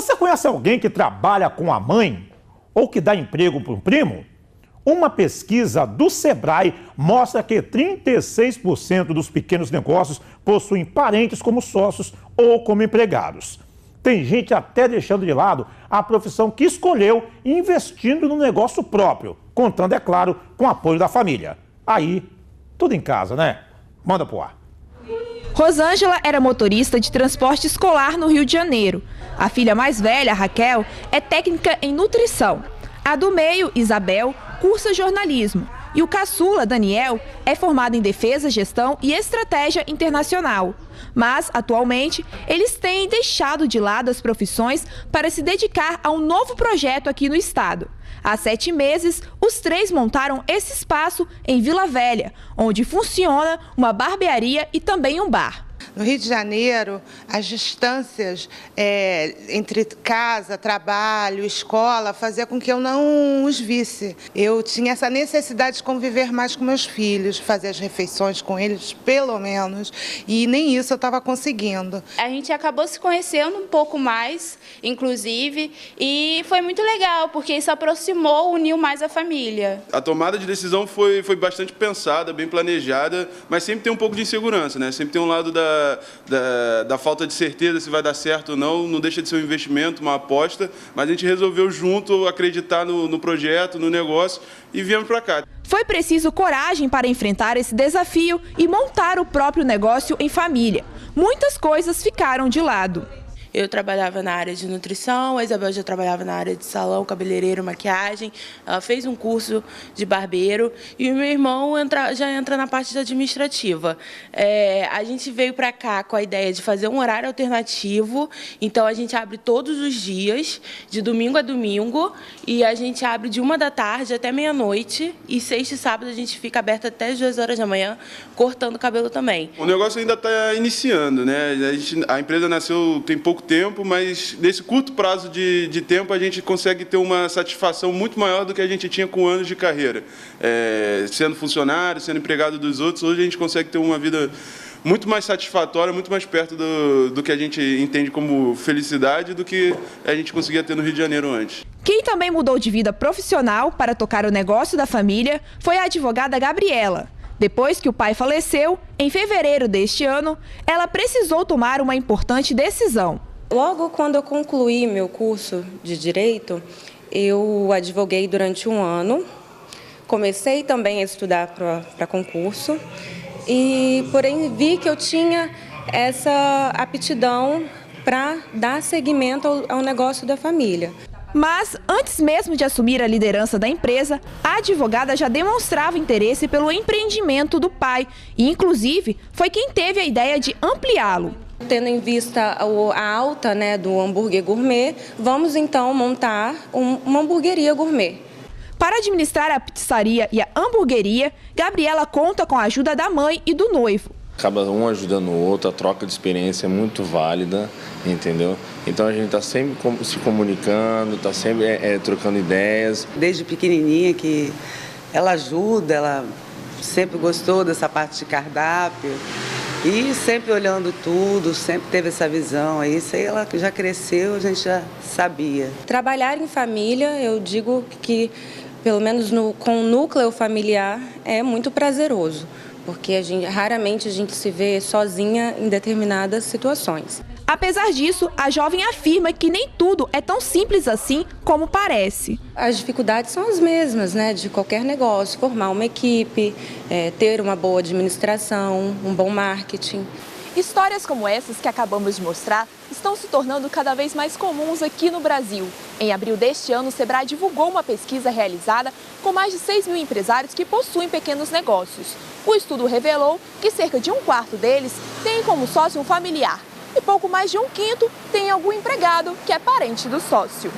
Você conhece alguém que trabalha com a mãe ou que dá emprego para um primo? Uma pesquisa do Sebrae mostra que 36% dos pequenos negócios possuem parentes como sócios ou como empregados. Tem gente até deixando de lado a profissão que escolheu e investindo no negócio próprio, contando, é claro, com o apoio da família. Aí, tudo em casa, né? Manda pro ar. Rosângela era motorista de transporte escolar no Rio de Janeiro. A filha mais velha, Raquel, é técnica em nutrição. A do meio, Isabel, cursa jornalismo. E o caçula, Daniel, é formado em defesa, gestão e estratégia internacional. Mas, atualmente, eles têm deixado de lado as profissões para se dedicar a um novo projeto aqui no estado. Há 7 meses, os 3 montaram esse espaço em Vila Velha, onde funciona uma barbearia e também um bar. No Rio de Janeiro, as distâncias entre casa, trabalho, escola, fazia com que eu não os visse. Eu tinha essa necessidade de conviver mais com meus filhos, fazer as refeições com eles, pelo menos, e nem isso eu estava conseguindo. A gente acabou se conhecendo um pouco mais, inclusive, e foi muito legal, porque isso aproximou, uniu mais a família. A tomada de decisão foi bastante pensada, bem planejada, mas sempre tem um pouco de insegurança, né? Sempre tem um lado da falta de certeza se vai dar certo ou não, não deixa de ser um investimento, uma aposta, mas a gente resolveu junto acreditar no projeto, no negócio e viemos para cá. Foi preciso coragem para enfrentar esse desafio e montar o próprio negócio em família. Muitas coisas ficaram de lado. Eu trabalhava na área de nutrição, a Isabel já trabalhava na área de salão, cabeleireiro, maquiagem. Ela fez um curso de barbeiro e o meu irmão já entra na parte administrativa. A gente veio para cá com a ideia de fazer um horário alternativo, então a gente abre todos os dias, de domingo a domingo, e a gente abre de 1 da tarde até meia-noite, e sexta e sábado a gente fica aberto até as 2 horas da manhã, cortando o cabelo também. O negócio ainda está iniciando, né? A empresa nasceu tem pouco tempo, mas nesse curto prazo de tempo a gente consegue ter uma satisfação muito maior do que a gente tinha com anos de carreira. Sendo funcionário, sendo empregado dos outros, hoje a gente consegue ter uma vida muito mais satisfatória, muito mais perto do que a gente entende como felicidade do que a gente conseguia ter no Rio de Janeiro antes. Quem também mudou de vida profissional para tocar o negócio da família foi a advogada Gabriela. Depois que o pai faleceu, em fevereiro deste ano, ela precisou tomar uma importante decisão. Logo quando eu concluí meu curso de Direito, eu advoguei durante 1 ano. Comecei também a estudar para concurso, porém vi que eu tinha essa aptidão para dar seguimento ao negócio da família. Mas, antes mesmo de assumir a liderança da empresa, a advogada já demonstrava interesse pelo empreendimento do pai e, inclusive, foi quem teve a ideia de ampliá-lo. Tendo em vista a alta, do hambúrguer gourmet, vamos então montar uma hamburgueria gourmet. Para administrar a pizzaria e a hamburgueria, Gabriela conta com a ajuda da mãe e do noivo. Acaba um ajudando o outro, a troca de experiência é muito válida, entendeu? Então a gente está sempre se comunicando, está sempre trocando ideias. Desde pequenininha que ela ajuda, ela sempre gostou dessa parte de cardápio e sempre olhando tudo, sempre teve essa visão. Aí isso aí ela já cresceu, a gente já sabia. Trabalhar em família, eu digo que pelo menos com o núcleo familiar é muito prazeroso. Porque raramente a gente se vê sozinha em determinadas situações. Apesar disso, a jovem afirma que nem tudo é tão simples assim como parece. As dificuldades são as mesmas, de qualquer negócio, formar uma equipe, ter uma boa administração, um bom marketing. Histórias como essas que acabamos de mostrar estão se tornando cada vez mais comuns aqui no Brasil. Em abril deste ano, o Sebrae divulgou uma pesquisa realizada com mais de 6 mil empresários que possuem pequenos negócios. O estudo revelou que cerca de 1/4 deles tem como sócio um familiar e pouco mais de 1/5 tem algum empregado que é parente do sócio.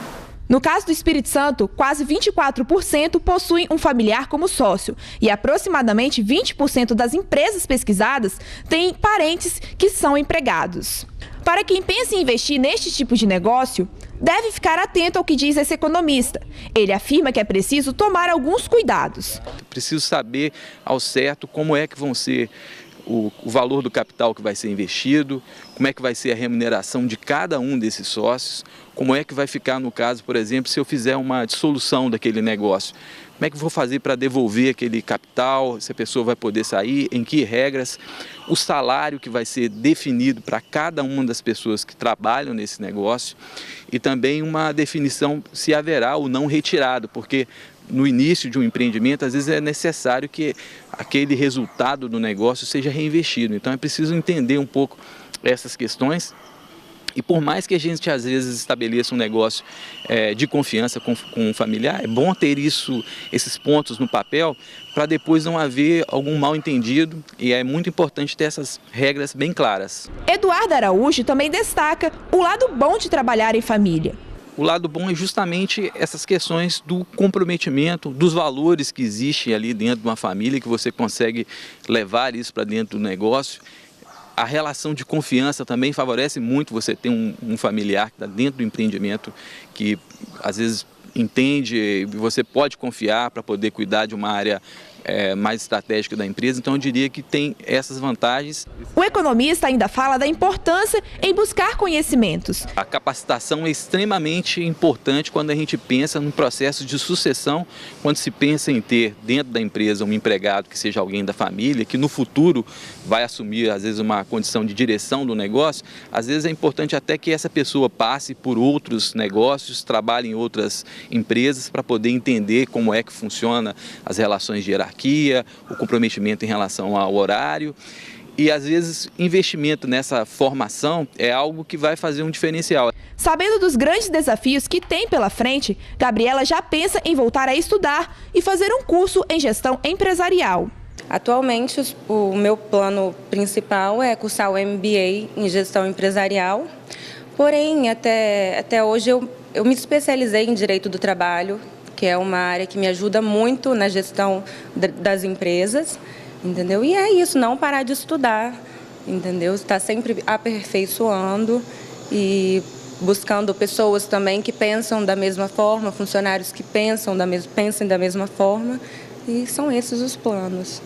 No caso do Espírito Santo, quase 24% possuem um familiar como sócio e aproximadamente 20% das empresas pesquisadas têm parentes que são empregados. Para quem pensa em investir neste tipo de negócio, deve ficar atento ao que diz esse economista. Ele afirma que é preciso tomar alguns cuidados. Preciso saber ao certo como é que vão ser o valor do capital que vai ser investido, como é que vai ser a remuneração de cada um desses sócios, como é que vai ficar no caso, por exemplo, se eu fizer uma dissolução daquele negócio. Como é que eu vou fazer para devolver aquele capital, se a pessoa vai poder sair, em que regras, o salário que vai ser definido para cada uma das pessoas que trabalham nesse negócio e também uma definição se haverá ou não retirado, porque no início de um empreendimento, às vezes é necessário que aquele resultado do negócio seja reinvestido. Então é preciso entender um pouco essas questões. E por mais que a gente às vezes estabeleça um negócio de confiança com um familiar, é bom ter esses pontos no papel para depois não haver algum mal entendido, e é muito importante ter essas regras bem claras. Eduardo Araújo também destaca o lado bom de trabalhar em família. O lado bom é justamente essas questões do comprometimento, dos valores que existem ali dentro de uma família, que você consegue levar isso para dentro do negócio. A relação de confiança também favorece muito você ter um familiar que está dentro do empreendimento, que às vezes entende e você pode confiar para poder cuidar de uma área mais estratégica da empresa. Então eu diria que tem essas vantagens. O economista ainda fala da importância em buscar conhecimentos. A capacitação é extremamente importante quando a gente pensa no processo de sucessão, quando se pensa em ter dentro da empresa um empregado que seja alguém da família, que no futuro vai assumir às vezes uma condição de direção do negócio. Às vezes é importante até que essa pessoa passe por outros negócios, trabalhe em outras empresas para poder entender como é que funciona as relações de hierarquia, o comprometimento em relação ao horário. E às vezes investimento nessa formação é algo que vai fazer um diferencial. Sabendo dos grandes desafios que tem pela frente, Gabriela já pensa em voltar a estudar e fazer um curso em gestão empresarial. Atualmente, o meu plano principal é cursar o MBA em gestão empresarial. Porém, até hoje eu me especializei em direito do trabalho, que é uma área que me ajuda muito na gestão das empresas, entendeu? E é isso, não parar de estudar, entendeu? Estar sempre aperfeiçoando e buscando pessoas também que pensam da mesma forma, funcionários que pensem da mesma forma, e são esses os planos.